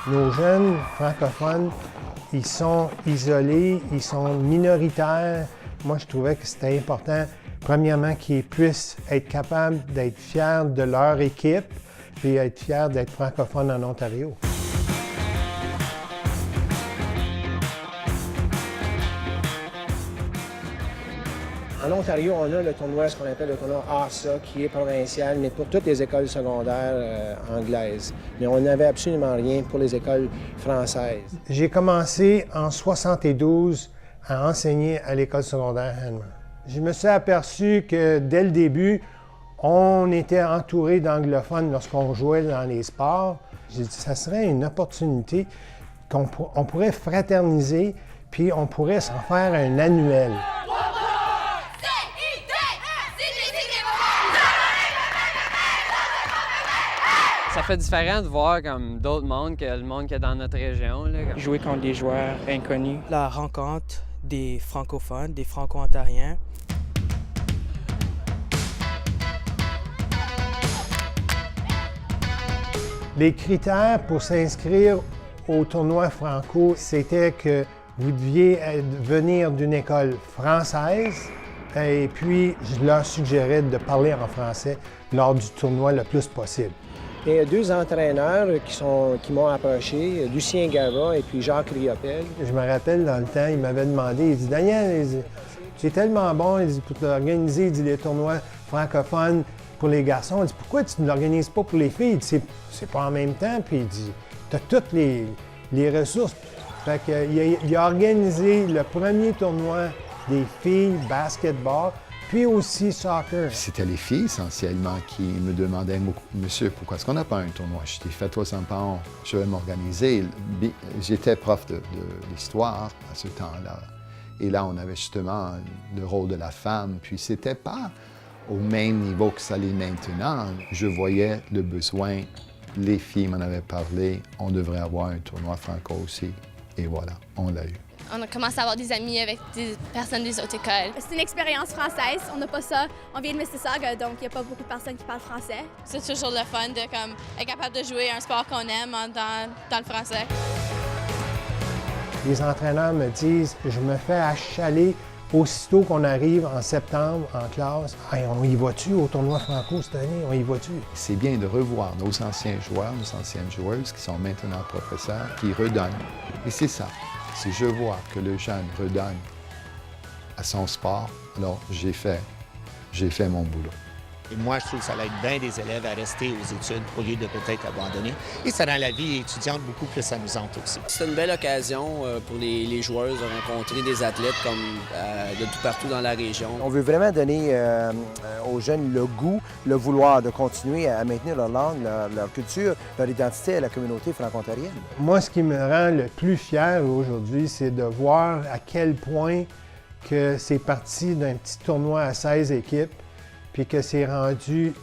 Nos jeunes francophones, ils sont isolés, ils sont minoritaires. Moi, je trouvais que c'était important, premièrement, qu'ils puissent être capables d'être fiers de leur équipe, puis être fiers d'être francophones en Ontario. En Ontario, on a le tournoi, ce qu'on appelle le tournoi ASA, qui est provincial, mais pour toutes les écoles secondaires anglaises. Mais on n'avait absolument rien pour les écoles françaises. J'ai commencé en 72 à enseigner à l'école secondaire Hanmer. Je me suis aperçu que dès le début, on était entouré d'anglophones lorsqu'on jouait dans les sports. J'ai dit que ça serait une opportunité qu'on pourrait fraterniser, puis on pourrait s'en faire un annuel. Ça fait différent de voir comme d'autres mondes que le monde qu'il y a dans notre région. Là. Jouer contre des joueurs inconnus. La rencontre des francophones, des franco-ontariens. Les critères pour s'inscrire au tournoi franco, c'était que vous deviez venir d'une école française et puis je leur suggérais de parler en français lors du tournoi le plus possible. Il y a deux entraîneurs qui m'ont approché, Lucien Gavin et puis Jacques Riopel. Je me rappelle, dans le temps, il m'avait demandé, il dit « Daniel, c'est tellement bon il dit, pour organiser les tournois francophones pour les garçons. Il dit, pourquoi tu ne l'organises pas pour les filles? » Il dit, c'est pas en même temps. Puis il dit, tu as toutes les ressources. Fait qu'il a organisé le premier tournoi des filles basketball, puis aussi soccer. C'était les filles essentiellement qui me demandaient « Monsieur, pourquoi est-ce qu'on n'a pas un tournoi? » Je dis « Fais-toi sans peur, je vais m'organiser. » J'étais prof de l'histoire à ce temps-là. Et là, on avait justement le rôle de la femme. Puis c'était pas au même niveau que ça l'est maintenant. Je voyais le besoin. Les filles m'en avaient parlé. On devrait avoir un tournoi franco aussi. Et voilà, on l'a eu. On a commencé à avoir des amis avec des personnes des autres écoles. C'est une expérience française, on n'a pas ça. On vient de Mississauga, donc il n'y a pas beaucoup de personnes qui parlent français. C'est toujours le fun de être capable de jouer un sport qu'on aime dans le français. Les entraîneurs me disent « Je me fais achaler aussitôt qu'on arrive en septembre en classe. Hey, on y va-tu au tournoi franco cette année? On y va-tu? » C'est bien de revoir nos anciens joueurs, nos anciennes joueuses qui sont maintenant professeurs, qui redonnent. Et c'est ça. Si je vois que le jeune redonne à son sport, alors j'ai fait mon boulot. Et moi, je trouve que ça aide bien des élèves à rester aux études au lieu de peut-être abandonner. Et ça rend la vie étudiante beaucoup plus amusante aussi. C'est une belle occasion pour les joueuses de rencontrer des athlètes comme de tout partout dans la région. On veut vraiment donner aux jeunes le goût, le vouloir de continuer à maintenir leur langue, leur culture, leur identité à la communauté franco-ontarienne. Moi, ce qui me rend le plus fier aujourd'hui, c'est de voir à quel point que c'est parti d'un petit tournoi à 16 équipes, puis que c'est rendu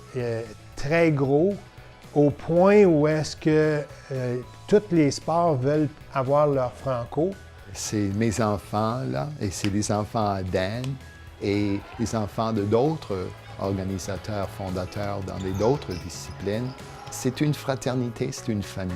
très gros, au point où est-ce que tous les sports veulent avoir leur franco. C'est mes enfants, là, et c'est les enfants à Dan, et les enfants de d'autres organisateurs, fondateurs dans d'autres disciplines. C'est une fraternité, c'est une famille.